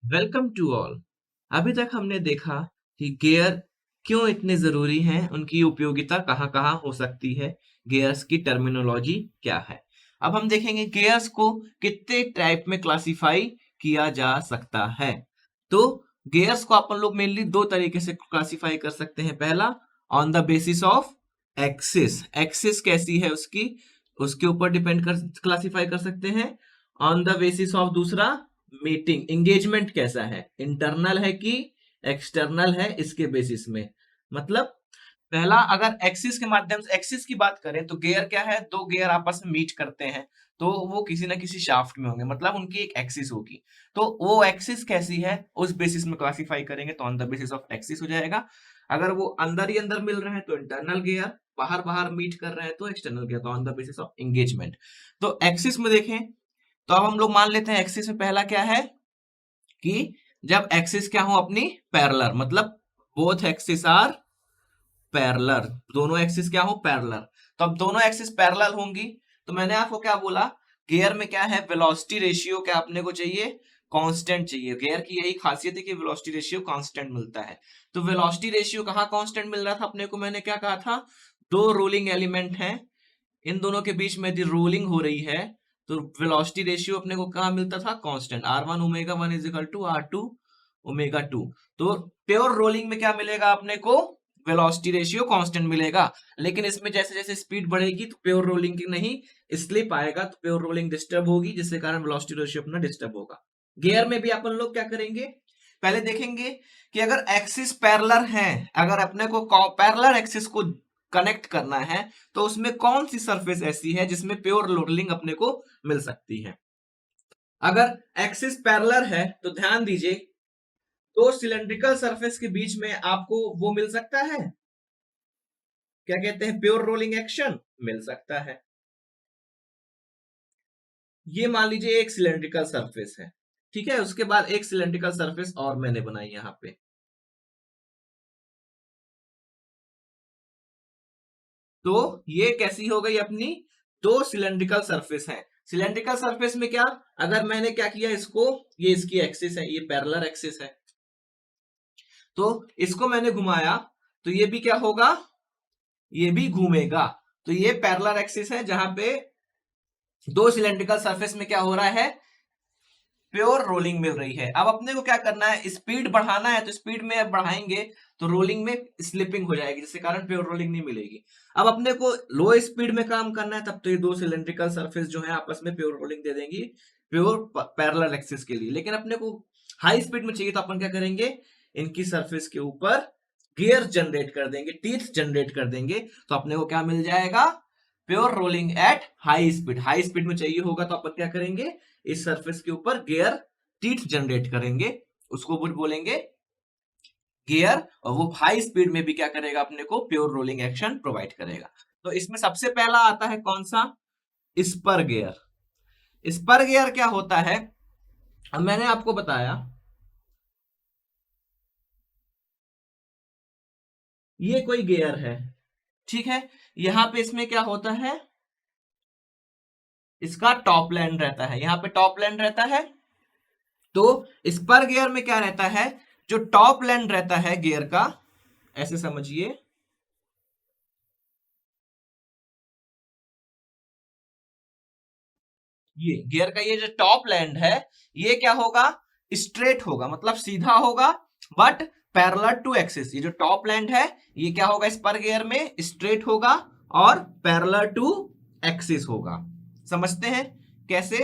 Welcome to all. अभी तक हमने देखा कि गियर क्यों इतने जरूरी हैं, उनकी उपयोगिता कहाँ कहाँ हो सकती है, गियर्स की टर्मिनोलॉजी क्या है। अब हम देखेंगे गियर्स को कितने टाइप में क्लासिफाई किया जा सकता है। तो गियर्स को अपन लोग मेनली दो तरीके से क्लासिफाई कर सकते हैं। पहला, on the basis of axis. Axis कैसी है उसकी, उसके ऊपर डिपेंड कर क्लासिफाई कर सकते हैं। ऑन द बेसिस ऑफ दूसरा, मीटिंग एंगेजमेंट कैसा है, इंटरनल है कि एक्सटर्नल है, इसके बेसिस में। मतलब पहला, अगर एक्सिस के माध्यम से एक्सिस की बात करें तो गियर क्या है, दो गियर आपस में मीट करते हैं तो वो किसी ना किसी शाफ्ट में होंगे, मतलब उनकी एक एक्सिस होगी। तो वो एक्सिस कैसी है उस बेसिस में क्लासिफाई करेंगे, तो on the basis of axis हो जाएगा। अगर वो अंदर ही अंदर मिल रहे हैं तो इंटरनल गियर, बाहर बाहर मीट कर रहे हैं तो एक्सटर्नल गियर, तो on the basis of engagement. तो एक्सिस में देखें तो अब हम लोग मान लेते हैं एक्सिस में पहला क्या है कि जब एक्सिस क्या हो अपनी पैरेलल, मतलब बोथ एक्सिस आर पैरेलल, दोनों एक्सिस क्या हो पैरेलल। तो अब दोनों एक्सिस पैरेलल होंगी तो मैंने आपको क्या बोला, गियर में क्या है, वेलोसिटी रेशियो क्या अपने को चाहिए, कांस्टेंट चाहिए। गियर की यही खासियत है कि वेलोसिटी रेशियो कांस्टेंट मिलता है। तो वेलोसिटी रेशियो कहाँ कांस्टेंट मिल रहा था अपने को, मैंने क्या कहा था, दो रोलिंग एलिमेंट हैं, इन दोनों के बीच में यदि रोलिंग हो रही है तो वेलोसिटी रेशियो अपने को कहाँ मिलता था, constant R1 omega 1 is equal to R2 omega 2। तो प्योर रोलिंग में क्या मिलेगा अपने को, वेलोसिटी रेशियो कांस्टेंट मिलेगा। लेकिन इसमें जैसे जैसे स्पीड बढ़ेगी तो प्योर रोलिंग की नहीं, स्लिप आएगा तो प्योर रोलिंग डिस्टर्ब होगी, जिसके कारण वेलोसिटी रेशियो अपना डिस्टर्ब होगा। गियर में भी अपन लोग क्या करेंगे, पहले देखेंगे कि अगर एक्सिस पैरेलल है, अगर अपने को पैरेलल एक्सिस को कनेक्ट करना है तो उसमें कौन सी सरफेस ऐसी है जिसमें प्योर रोलिंग अपने को मिल सकती है। अगर एक्सिस पैरेलल है तो ध्यान दीजिए, दो सिलेंड्रिकल सरफेस के बीच में आपको वो मिल सकता है, क्या कहते हैं, प्योर रोलिंग एक्शन मिल सकता है। ये मान लीजिए एक सिलेंड्रिकल सरफेस है, ठीक है, उसके बाद एक सिलेंड्रिकल सरफेस और मैंने बनाई यहां पे। तो ये कैसी हो गई अपनी, दो सिलेंड्रिकल सरफेस है। सिलेंड्रिकल सरफेस में क्या, अगर मैंने क्या किया इसको, ये इसकी एक्सिस है, ये पैरेलल एक्सिस है, तो इसको मैंने घुमाया तो ये भी क्या होगा, ये भी घूमेगा। तो ये पैरेलल एक्सिस है जहां पे दो सिलेंड्रिकल सरफेस में क्या हो रहा है, प्योर रोलिंग मिल रही है। अब अपने को क्या करना है, स्पीड बढ़ाना है तो स्पीड में अब बढ़ाएंगे तो रोलिंग में स्लिपिंग हो जाएगी, जिसके कारण प्योर रोलिंग नहीं मिलेगी। अब अपने को लो स्पीड में काम करना है, तब तो ये दो सिलेंड्रिकल सरफेस जो है आपस में प्योर रोलिंग दे देंगी प्योर पैरेलल एक्सिस के लिए। लेकिन अपने को हाई स्पीड में चाहिए तो अपन क्या करेंगे, इनकी सरफेस के ऊपर गियर जनरेट कर देंगे, टीथ जनरेट कर देंगे, तो अपने को क्या मिल जाएगा, pure rolling at high speed. High speed में चाहिए होगा तो अपन क्या करेंगे, इस सरफेस के ऊपर गियर टीथ जनरेट करेंगे, उसको बोलेंगे गियर, और वो हाई स्पीड में भी क्या करेगा, अपने को प्योर रोलिंग एक्शन प्रोवाइड करेगा। तो इसमें सबसे पहला आता है कौन सा, स्पर गियर। स्पर गियर क्या होता है, अब मैंने आपको बताया, ये कोई गियर है, ठीक है, यहां पे इसमें क्या होता है, इसका टॉप लैंड रहता है, यहाँ पे टॉप लैंड रहता है। तो स्पर गियर में क्या रहता है, जो टॉप लैंड रहता है गियर का, ऐसे समझिए, ये गियर का ये जो टॉप लैंड है, ये क्या होगा, स्ट्रेट होगा, मतलब सीधा होगा, बट पैरेलल टू एक्सिस। ये जो टॉप लैंड है ये क्या होगा, स्पर गियर में स्ट्रेट होगा और पैरेलल टू एक्सिस होगा। समझते हैं कैसे।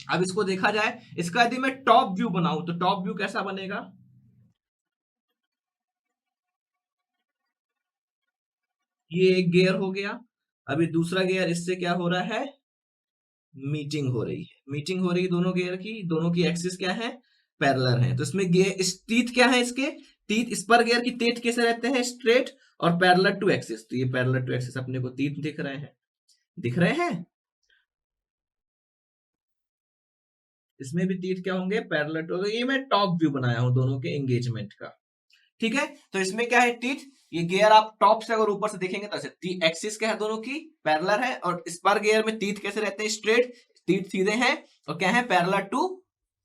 अब इसको देखा जाए, इसका यदि मैं टॉप व्यू बनाऊं तो टॉप व्यू कैसा बनेगा, ये एक गियर हो गया, अभी दूसरा गियर, इससे क्या हो रहा है, मीटिंग हो रही है, मीटिंग हो रही है दोनों गियर की, दोनों की एक्सिस क्या है, पैरेलल है। तो इसमें गियर, इस टीथ क्या है, इसके टीथ, स्पर गियर की टीथ कैसे रहते हैं, स्ट्रेट और पैरेलल टू एक्सिस। तो ये पैरेलल टू एक्सिस अपने को टीथ दिख रहे हैं, दिख रहे हैं, इसमें भी तीर क्या होंगे, पैरेलल टू। ये मैं टॉप व्यू बनाया हूं दोनों के एंगेजमेंट का, ठीक है। तो इसमें क्या है, टीथ, ये गियर आप टॉप से अगर ऊपर से देखेंगे तो ऐसे एक्सिस क्या है, दोनों की पैरेलल है, और स्पर गियर में टीथ कैसे रहते हैं, स्ट्रेट, टीथ सीधे हैं और क्या है, पैरेलल टू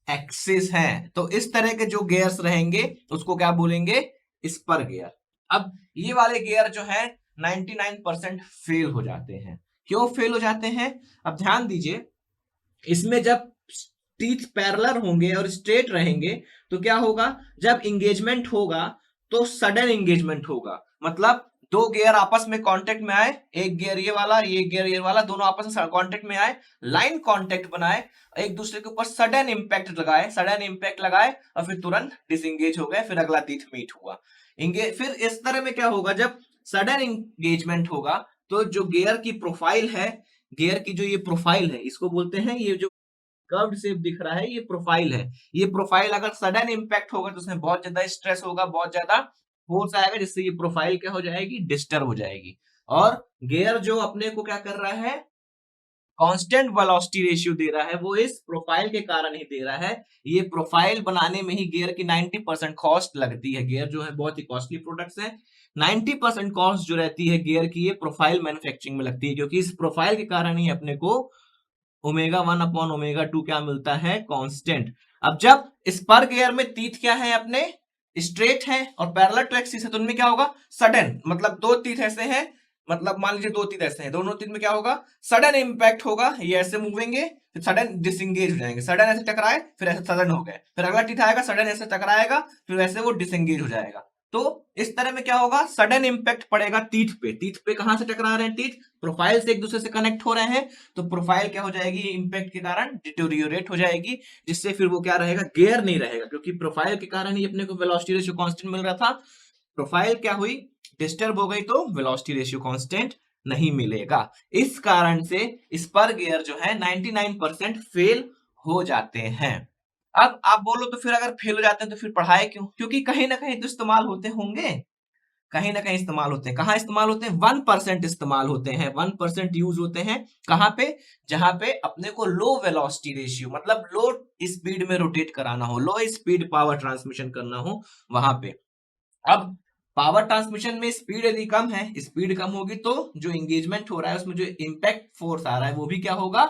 एक्सिस हैं। तो इस तरह के जो गियर्स रहेंगे उसको क्या बोलेंगे, स्पर गियर। अब ये वाले गियर जो है 99% फेल हो जाते हैं। क्यों फेल हो जाते हैं, अब ध्यान दीजिए, इसमें जब टीथ पैरेलल होंगे और स्ट्रेट रहेंगे तो क्या होगा, जब इंगेजमेंट होगा तो सडन इंगेजमेंट होगा। मतलब दो गियर आपस में कांटेक्ट में आए, एक गियर ये वाला, ये गियर ये वाला, दोनों आपस में कांटेक्ट में आए, लाइन कांटेक्ट बनाए, एक दूसरे के ऊपर सडन इंपैक्ट लगाए, सडन इंपैक्ट लगाए और फिर तुरंत डिसंगेज हो गए, फिर अगला टीथ मीट हुआ। फिर इस तरह में क्या होगा, जब सडन इंगेजमेंट होगा तो जो गियर की प्रोफाइल है, गियर की जो ये प्रोफाइल है, इसको बोलते हैं, ये जो कर्व्ड शेप दिख रहा है ये प्रोफाइल है। ये प्रोफाइल अगर सडन इंपैक्ट होगा तो उसमें बहुत ज्यादा स्ट्रेस होगा, बहुत ज्यादा फोर्स आएगा, जिससे ये प्रोफाइल क्या हो जाएगी, डिस्टर्ब हो जाएगी। और गियर जो अपने को क्या कर रहा है, कांस्टेंट वेलोसिटी रेशियो दे रहा है, वो इस प्रोफाइल के कारण ही दे रहा है। ये प्रोफाइल बनाने में ही गियर की 90% कॉस्ट लगती है। गियर जो है बहुत ही कॉस्टली प्रोडक्ट्स है। 90% कॉस्ट जो रहती है गियर की, ये प्रोफाइल मैन्युफैक्चरिंग में लगती है, क्योंकि इस प्रोफाइल के कारण ही अपने को ओमेगा 1 अपॉन ओमेगा 2 क्या मिलता है, कांस्टेंट। अब जब स्पर गियर में तीथ क्या है अपने, स्ट्रेट है और पैरेलल टू एक्सिस है, तो उनमें क्या होगा, सडन, मतलब दो तीथ ऐसे हैं, मतलब मान लीजिए दो तीथ ऐसे हैं, दोनों तीथ में क्या होगा, सडन इंपैक्ट होगा, ये ऐसे मूवेंगे, फिर सडन डिसंगेज हो जाएंगे, सडन ऐसे टकराए फिर ऐसे सडन हो गए, फिर अगला तीथ आएगा, सडन ऐसे टकराएगा, फिर वैसे वो डिसंगेज हो जाएगा। तो इस तरह में क्या होगा, सडन इंपैक्ट पड़ेगा तीथ पे। तीथ पे कहां से टकरा रहे हैं, तीथ प्रोफाइल से एक दूसरे से कनेक्ट हो रहे हैं, तो प्रोफाइल क्या हो जाएगी, इंपैक्ट के कारण डिटोरियोरेट हो जाएगी, जिससे फिर वो क्या रहेगा, गियर नहीं रहेगा, क्योंकि प्रोफाइल के कारण ही अपने को वेलोसिटी रेशियो कांस्टेंट मिल रहा था। प्रोफाइल क्या हुई, डिस्टर्ब हो गई, तो वेलोसिटी रेशियो कांस्टेंट नहीं मिलेगा। इस कारण से स्पर गियर जो है 99% फेल हो जाते हैं। अब आप बोलो तो फिर अगर फेल हो जाते हैं तो फिर पढ़ाए क्यों, क्योंकि कहीं ना कहीं तो इस्तेमाल होते होंगे, कहीं ना कहीं इस्तेमाल होते हैं। कहाँ इस्तेमाल होते हैं, 1% इस्तेमाल होते हैं, 1% यूज होते हैं। कहाँ पे, जहां पे अपने को लो वेलोसिटी रेशियो, मतलब लो स्पीड में रोटेट कराना हो, लो स्पीड पावर ट्रांसमिशन करना हो, वहां पे। अब पावर ट्रांसमिशन में स्पीड यदि कम है, स्पीड कम होगी तो जो एंगेजमेंट हो रहा है उसमें जो इंपैक्ट फोर्स आ रहा है वो भी क्या होगा,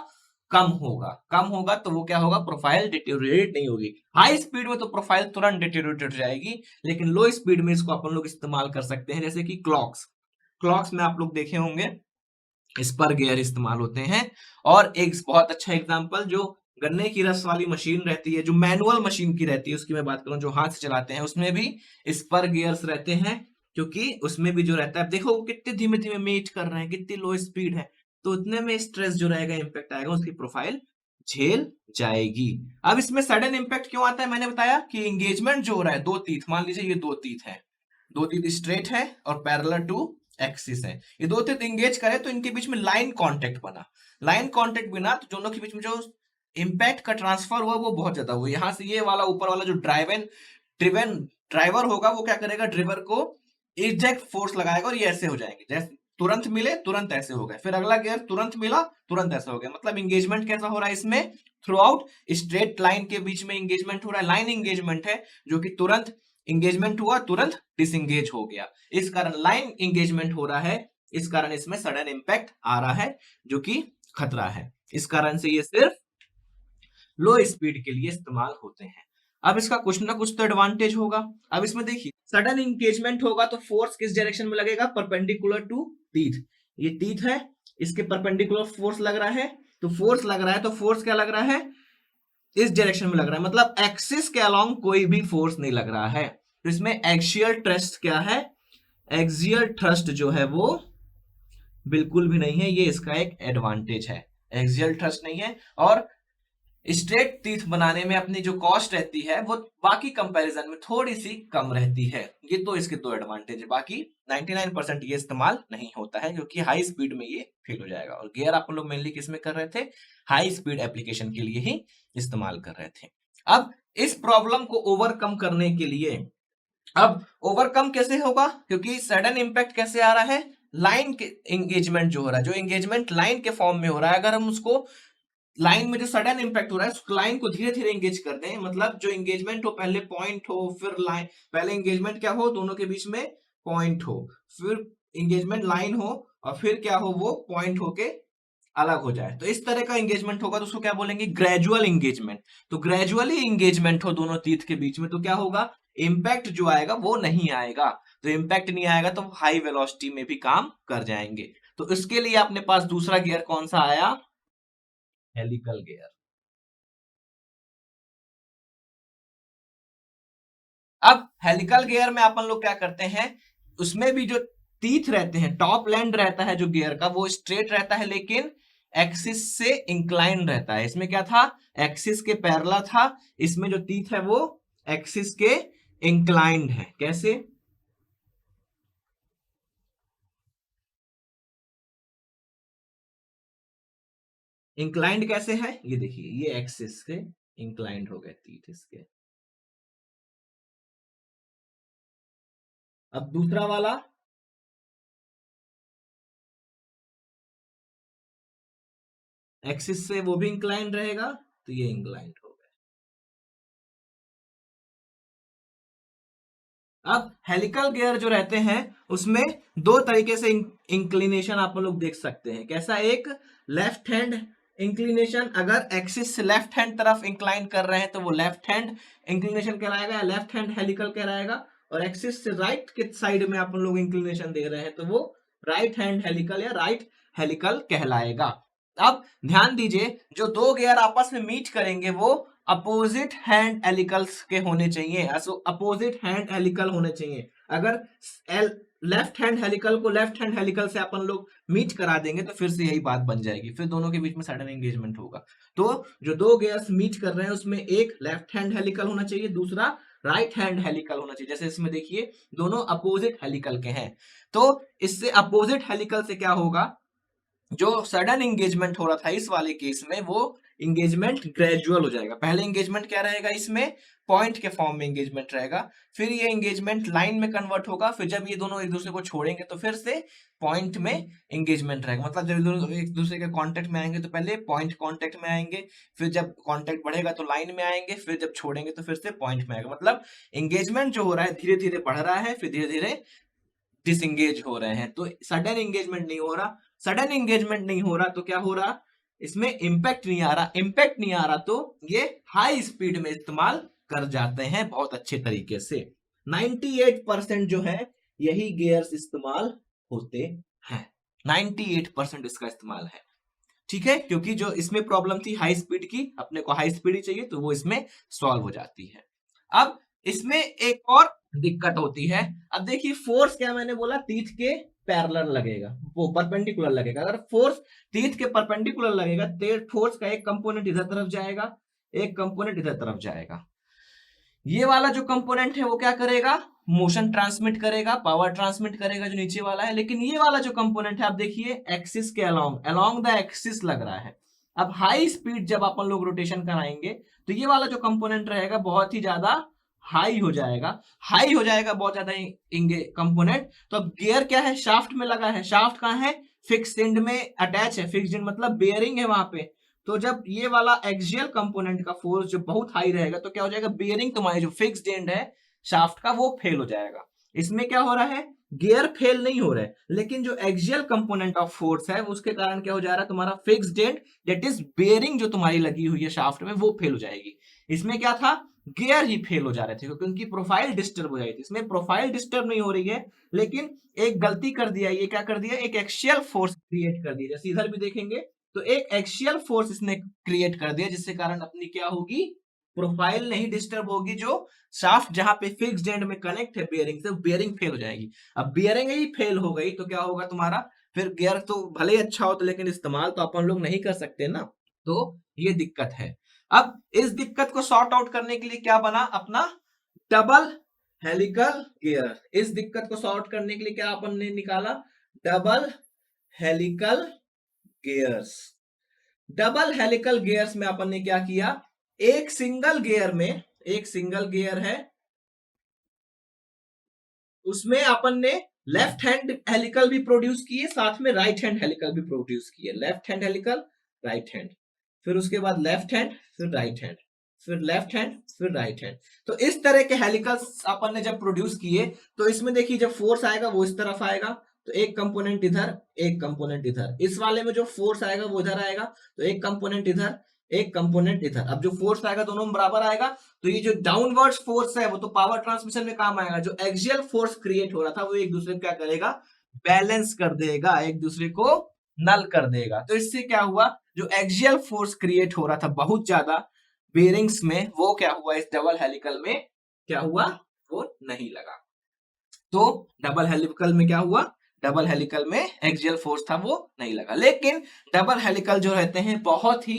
कम होगा। कम होगा तो वो क्या होगा, प्रोफाइल डिटेरियोरेट नहीं होगी। हाई स्पीड में तो प्रोफाइल तुरंत डिटेरियोरेट हो जाएगी, लेकिन लो स्पीड में इसको अपन लोग इस्तेमाल कर सकते हैं, जैसे कि क्लॉक्स। क्लॉक्स में आप लोग देखे होंगे स्पर गियर इस्तेमाल होते हैं। और एक बहुत अच्छा एग्जांपल, जो गन्ने की रस वाली मशीन रहती है, जो मैनुअल मशीन की रहती है, उसकी मैं बात करूं, जो हाथ से चलाते हैं, उसमें भी स्पर गियर्स रहते हैं, क्योंकि उसमें भी जो रहता है, देखो वो कितने धीमे धीमे मीट कर रहे हैं, कितनी लो स्पीड है, तो उतने में स्ट्रेस जो रहेगा, इंपैक्ट आएगा, उसकी प्रोफाइल झेल जाएगी। अब इसमें सडन इंपैक्ट क्यों आता है, मैंने बताया कि एंगेजमेंट जो हो रहा है, दो तीथ, मान लीजिए ये दो तीथ है, दो तीथ स्ट्रेट है और पैरेलल टू एक्सिस है, ये दो तीथ इंगेज करे तो इनके बीच में लाइन कांटेक्ट बना। लाइन कांटेक्ट बिना तो दोनों के बीच में जो इंपैक्ट का ट्रांसफर हुआ वो बहुत ज्यादा हुआ। यहां से ये वाला ऊपर वाला जो ड्रिवन ड्राइवर होगा वो क्या करेगा, ड्रिवर को इजेक्ट फोर्स लगाएगा और ये ऐसे हो जाएंगे, जैसे तुरंत मिले तुरंत ऐसे हो गए, फिर अगला गियर तुरंत मिला तुरंत ऐसा हो गया। मतलब इंगेजमेंट कैसा हो रहा है इसमें, थ्रू आउट स्ट्रेट लाइन के बीच में इंगेजमेंट हो रहा है, लाइन इंगेजमेंट है, जो कि तुरंत इंगेजमेंट हुआ तुरंत डिसंगेज हो गया, इस कारण लाइन इंगेजमेंट हो रहा है, इस कारण इसमें सडन इंपैक्ट आ रहा है, जो कि खतरा है। इस कारण से ये सिर्फ लो स्पीड के लिए इस्तेमाल होते हैं। अब इसका कुछ ना कुछ तो एडवांटेज होगा। अब इसमें देखिए, सडन इंगेजमेंट होगा तो फोर्स किस डायरेक्शन में लगेगा, परपेंडिकुलर टू टीथ। ये टीथ है, इसके परपेंडिकुलर फोर्स लग रहा है, तो फोर्स लग रहा है, तो फोर्स क्या लग रहा है, इस डायरेक्शन में लग रहा है, मतलब एक्सिस के अलोंग कोई भी फोर्स नहीं लग रहा है। तो इसमें एक्सियल थ्रस्ट क्या है, एक्सियल थ्रस्ट जो है वो बिल्कुल भी नहीं है, ये इसका एक एडवांटेज है, एक्सियल थ्रस्ट नहीं है। और स्ट्रेट टीथ बनाने में अपनी जो कॉस्ट रहती है वो बाकी कंपैरिजन में थोड़ी सी कम रहती है। ये तो इसके दो एडवांटेज है, बाकी 99% ये इस्तेमाल नहीं होता है, क्योंकि हाई स्पीड में ये फेल हो जाएगा। और गियर आप लोग मेनली किसमें कर रहे थे, हाई स्पीड एप्लीकेशन के लिए ही इस्तेमाल कर रहे थे। अब इस प्रॉब्लम को ओवरकम करने के लिए, अब ओवरकम कैसे होगा, क्योंकि सडन इंपैक्ट कैसे आ रहा है, लाइन के एंगेजमेंट जो हो रहा है, जो एंगेजमेंट लाइन के फॉर्म में हो रहा है, अगर हम उसको लाइन में जो सडन इंपैक्ट हो रहा है उस लाइन को धीरे धीरे एंगेज करते हैं, मतलब जो एंगेजमेंट हो पहले पॉइंट हो, फिर लाइन, पहले एंगेजमेंट क्या हो, दोनों के बीच में पॉइंट हो, फिर एंगेजमेंट लाइन हो, और फिर क्या हो, वो पॉइंट होके अलग हो जाए, तो इस तरह का एंगेजमेंट होगा तो उसको क्या बोलेंगे, ग्रेजुअल एंगेजमेंट। तो ग्रेजुअली एंगेजमेंट हो दोनों टीथ के बीच में तो क्या होगा, इम्पैक्ट जो आएगा वो नहीं आएगा। तो इम्पैक्ट नहीं आएगा तो हाई वेलोसिटी में भी काम कर जाएंगे। तो इसके लिए अपने पास दूसरा गियर कौन सा आया, हेलिकल गियर। अब हेलिकल गियर में अपन लोग क्या करते हैं, उसमें भी जो टीथ रहते हैं, टॉप लैंड रहता है जो गियर का वो स्ट्रेट रहता है, लेकिन एक्सिस से इंक्लाइन रहता है। इसमें क्या था, एक्सिस के पैरेलल था, इसमें जो टीथ है वो एक्सिस के इंक्लाइंड है। कैसे, इंक्लाइंड कैसे है, ये देखिए, ये एक्सिस से इंक्लाइंड हो गए टीथ इसके। अब दूसरा वाला, एक्सिस से वो भी इंक्लाइंड रहेगा, तो ये इंक्लाइंड हो गया। अब हेलिकल गियर जो रहते हैं उसमें दो तरीके से इंक्लिनेशन आप लोग देख सकते हैं। कैसा, एक लेफ्ट हैंड इंक्लिनेशन, अगर एक्सिस से लेफ्ट हैंड तरफ इंक्लाइन कर रहे हैं तो वो लेफ्ट हैंड इंक्लिनेशन कहलाएगा या लेफ्ट हैंड हेलिकल कहलाएगा, और एक्सिस से राइट के साइड में आप लोग इंक्लिनेशन दे रहे हैं तो वो राइट हैंड हेलिकल या राइट हेलिकल कहलाएगा। अब ध्यान दीजिए, जो दो गियर आपस में मीट करेंगे वो अपोजिट हैंड हेलिकल्स के होने चाहिए, अपोजिट हैंड हेलिकल होने चाहिए। अगर लेफ्ट हैंड हेलिकल को लेफ्ट हैंड हेलिकल से अपन लोग मीट करा देंगे तो फिर से यही बात बन जाएगी, फिर दोनों के बीच में सडन एंगेजमेंट होगा। तो जो दो गियर्स मीट कर रहे हैं उसमें एक लेफ्ट हैंड हेलिकल होना चाहिए, दूसरा राइट हैंड हेलिकल होना चाहिए। जैसे इसमें देखिए दोनों अपोजिट हेलिकल के हैं, तो इससे अपोजिट हेलिकल से क्या होगा, जो सडन इंगेजमेंट हो रहा था इस वाले केस में वो इंगेजमेंट ग्रेजुअल हो जाएगा। पहले इंगेजमेंट क्या रहेगा, इसमें पॉइंट के फॉर्म में इंगेजमेंट रहेगा, फिर ये इंगेजमेंट लाइन में कन्वर्ट होगा, फिर जब ये दोनों एक दूसरे को छोड़ेंगे तो फिर से पॉइंट में इंगेजमेंट रहेगा। मतलब जब दोनों एक दूसरे के कांटेक्ट में आएंगे तो पहले पॉइंट कांटेक्ट में आएंगे, फिर जब कांटेक्ट बढ़ेगा तो लाइन में आएंगे, फिर जब छोड़ेंगे तो फिर से पॉइंट में आएगा। मतलब इंगेजमेंट जो हो रहा है धीरे धीरे बढ़ रहा है, फिर धीरे धीरे डिसंगेज हो रहे हैं। तो सडन एंगेजमेंट नहीं हो रहा, सडन एंगेजमेंट नहीं हो रहा तो क्या हो रहा, इसमें इंपैक्ट नहीं आ रहा, इंपैक्ट नहीं आ रहा तो ये हाई स्पीड में इस्तेमाल कर जाते हैं बहुत अच्छे तरीके से। 98% जो है यही गियर्स इस्तेमाल होते हैं, 98% इसका इस्तेमाल है। ठीक है, क्योंकि जो इसमें प्रॉब्लम थी हाई स्पीड की, अपने को हाई स्पीड ही चाहिए तो वो इसमें सॉल्व हो जाती है। अब इसमें एक और दिक्कत होती है। अब देखिए फोर्स क्या मैंने बोला, टीथ के पैरेलल लगेगा, वो परपेंडिकुलर लगेगा। अगर फोर्स टीथ के परपेंडिकुलर लगेगा तो फोर्स का एक कंपोनेंट इधर तरफ जाएगा, एक कंपोनेंट इधर तरफ जाएगा। ये वाला जो कंपोनेंट है वो क्या करेगा, मोशन ट्रांसमिट करेगा, पावर ट्रांसमिट करेगा जो नीचे वाला है। लेकिन ये वाला जो कंपोनेंट है आप देखिए एक्सिस के अलोंग अलोंग द एक्सिस लग रहा है। अब हाई स्पीड जब अपन लोग रोटेशन कराएंगे तो ये वाला जो कंपोनेंट रहेगा बहुत ही ज्यादा हाई हो जाएगा, हाई हो जाएगा बहुत ज्यादा कंपोनेंट। तो अब गियर क्या है, शाफ्ट में लगा है, शाफ्ट कहाँ है, फिक्स एंड में अटैच है, फिक्स एंड मतलब बेयरिंग है वहां पे। तो जब ये वाला एक्सियल कंपोनेंट का फोर्स जो बहुत हाई रहेगा तो क्या हो जाएगा, बेयरिंग तुम्हारे जो फिक्स्ड एंड है शाफ्ट का वो फेल हो जाएगा। इसमें क्या हो रहा है, गियर फेल नहीं हो रहा है, लेकिन जो एक्सियल कंपोनेंट ऑफ फोर्स है उसके कारण क्या हो जा रहा है, तुम्हारा fixed and that is bearing जो तुम्हारी लगी हुई है शाफ्ट में वो फेल हो जाएगी। इसमें क्या था, गियर ही फेल हो जा रहे थे क्योंकि उनकी प्रोफाइल डिस्टर्ब हो जाती थी। इसमें प्रोफाइल डिस्टर्ब नहीं हो रही है, लेकिन एक गलती कर दिया, ये क्या कर दिया, एक एक्सियल फोर्स क्रिएट कर दिया। जैसे इधर भी देखेंगे तो एक एक्सियल फोर्स इसने क्रिएट कर दिया जिसके कारण अपनी क्या होगी, प्रोफाइल नहीं डिस्टर्ब होगी, जो शाफ्ट जहां पे फिक्स्ड एंड में कनेक्ट है बेयरिंग से बेयरिंग फेल हो जाएगी। अब बेयरिंग ही फेल हो गई तो क्या होगा तुम्हारा, फिर गियर तो भले ही अच्छा हो तो लेकिन इस्तेमाल तो अपन लोग नहीं कर सकते ना, तो ये दिक्कत है। अब इस दिक्कत को सॉर्ट आउट करने के लिए क्या बना अपना, डबल हेलिकल गियर। इस दिक्कत को सॉर्ट करने के लिए क्या अपन ने निकाला, double helical gears. Double helical gears में अपन ने क्या किया, एक सिंगल गियर में, एक सिंगल गियर है उसमें अपन ने लेफ्ट हैंड हेलिकल भी प्रोड्यूस किए, साथ में राइट हैंड हेलिकल भी प्रोड्यूस किए। Left hand helical, right hand, फिर उसके बाद लेफ्ट हैंड, फिर राइट हैंड, फिर लेफ्ट हैंड, फिर राइट हैंड। तो इस तरह के हेलिकल्स अपन ने जब प्रोड्यूस किए तो इसमें देखिए जब फोर्स आएगा वो इस तरफ आएगा, तो एक कंपोनेंट इधर, एक कंपोनेंट इधर। इस वाले में जो फोर्स आएगा वो इधर आएगा, तो एक कंपोनेंट इधर, एक कंपोनेंट इधर। अब जो फोर्स आएगा दोनों में बराबर आएगा, तो ये जो डाउनवर्ड फोर्स है वो तो पावर ट्रांसमिशन में काम आएगा। जो एक्सियल फोर्स क्रिएट हो रहा था वो एक दूसरे को क्या करेगा, बैलेंस कर देगा, एक दूसरे को नल कर देगा। तो इससे क्या हुआ, जो एक्सियल फोर्स क्रिएट हो रहा था बहुत ज्यादा बेरिंग्स में, वो क्या हुआ, इस डबल हेलिकल में क्या हुआ, वो नहीं लगा। तो डबल हेलिकल में क्या हुआ, डबल हेलिकल में एक्सियल फोर्स था वो नहीं लगा। लेकिन डबल हेलिकल जो रहते हैं बहुत ही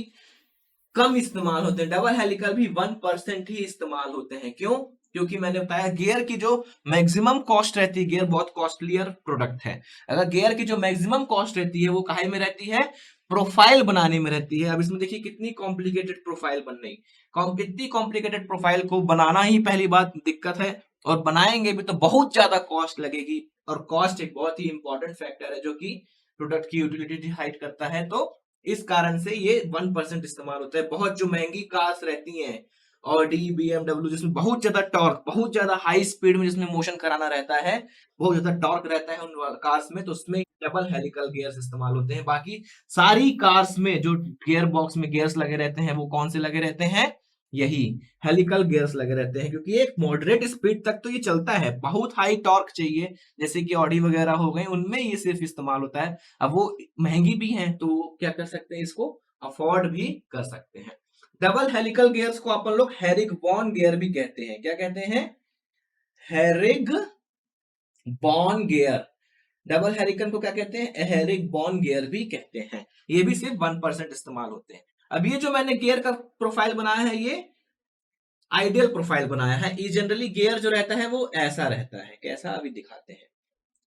कम इस्तेमाल होते हैं। डबल हेलिकल भी 1% ही इस्तेमाल होते हैं। क्यों? क्योंकि मैंने बताया गियर की जो मैक्सिमम कॉस्ट रहती है, गियर बहुत कॉस्टलियर प्रोडक्ट है। अगर गियर की जो मैक्सिमम कॉस्ट रहती है वो काहे में रहती है, प्रोफाइल बनाने में रहती है। अब इसमें देखिए कितनी कॉम्प्लिकेटेड प्रोफाइल बन रही, कितनी कॉम्प्लिकेटेड प्रोफाइल को बनाना ही पहली बात दिक्कत है, और बनाएंगे भी तो बहुत ज्यादा कॉस्ट लगेगी। और कॉस्ट एक बहुत ही इंपॉर्टेंट फैक्टर है जो कि प्रोडक्ट की यूटिलिटी डिसाइड करता है। तो इस कारण से ये 1% इस्तेमाल होता है। बहुत जो महंगी कार्स रहती हैं, ऑडी, बीएमडब्ल्यू, जिसमें बहुत ज्यादा टॉर्क, बहुत ज्यादा हाई स्पीड में जिसमें मोशन कराना रहता है, बहुत ज्यादा टॉर्क रहता है उन कार्स में, तो उसमें डबल हेलिकल गियर्स इस्तेमाल होते हैं। बाकी सारी कार्स में जो गियर बॉक्स में गियर्स लगे रहते हैं वो कौन से लगे रहते हैं, यही हेलिकल गियर्स लगे रहते हैं। क्योंकि एक मॉडरेट स्पीड तक तो ये चलता है, बहुत हाई टॉर्क चाहिए जैसे कि ऑडी वगैरह हो गए, उनमें ये सिर्फ इस्तेमाल होता है। अब वो महंगी भी हैं तो क्या कर सकते हैं, इसको अफोर्ड भी कर सकते हैं। डबल हेलिकल गियर्स को अपन लोग हेरिग बॉन गियर भी कहते हैं। क्या कहते हैं, हेरिग बॉन गियर। डबल हेरिकन को क्या कहते हैं, हेरिग बॉन गियर भी कहते हैं। ये भी सिर्फ 1% इस्तेमाल होते हैं। अब ये जो मैंने गियर का प्रोफाइल बनाया है ये आइडियल प्रोफाइल बनाया है। ये जनरली गियर जो रहता है वो ऐसा रहता है। कैसा, अभी दिखाते हैं।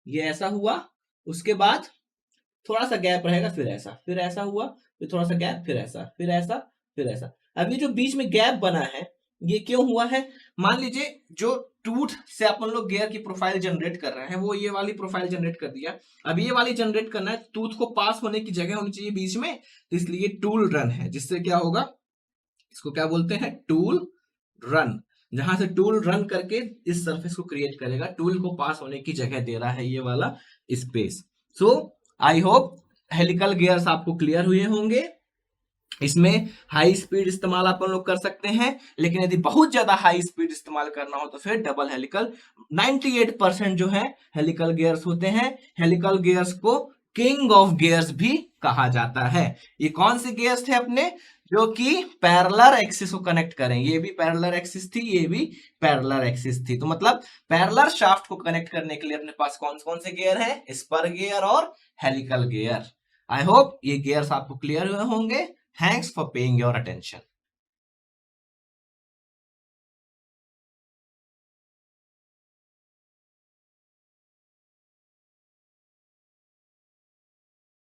ये ऐसा हुआ, उसके बाद थोड़ा सा गैप रहेगा, फिर ऐसा हुआ, फिर थोड़ा सा गैप, फिर ऐसा, फिर ऐसा, फिर ऐसा। अब ये जो बीच में गैप बना है ये क्यों हुआ है, मान लीजिए जो टूथ से अपन लोग गियर की प्रोफाइल जनरेट कर रहे हैं वो ये वाली प्रोफाइल जनरेट कर दिया। अब ये वाली जनरेट करना है, टूथ को पास होने की जगह होनी चाहिए बीच में, तो इसलिए टूल रन है। जिससे क्या होगा, इसको क्या बोलते हैं, टूल रन। जहां से टूल रन करके इस सरफेस को क्रिएट करेगा, टूल को पास होने की जगह दे रहा है ये वाला space. So I hope helical gears आपको क्लियर हुए होंगे। इसमें हाई स्पीड इस्तेमाल अपन लोग कर सकते हैं, लेकिन यदि बहुत ज्यादा हाई स्पीड इस्तेमाल करना हो तो फिर डबल हेलिकल। 98% जो है हेलिकल गियर्स होते हैं। हेलिकल गियर्स को किंग ऑफ गियर्स भी कहा जाता है। ये कौन से गियर्स थे अपने, जो कि पैरेलल एक्सिस को कनेक्ट करें। ये भी पैरेलल एक्सिस थी, ये भी पैरेलल एक्सिस थी। तो मतलब पैरेलल शाफ्ट को कनेक्ट करने के लिए अपने पास कौन कौन से गियर है, स्पर गियर और हेलिकल गियर। आई होप ये गियर्स आपको क्लियर हुए होंगे। Thanks for paying your attention.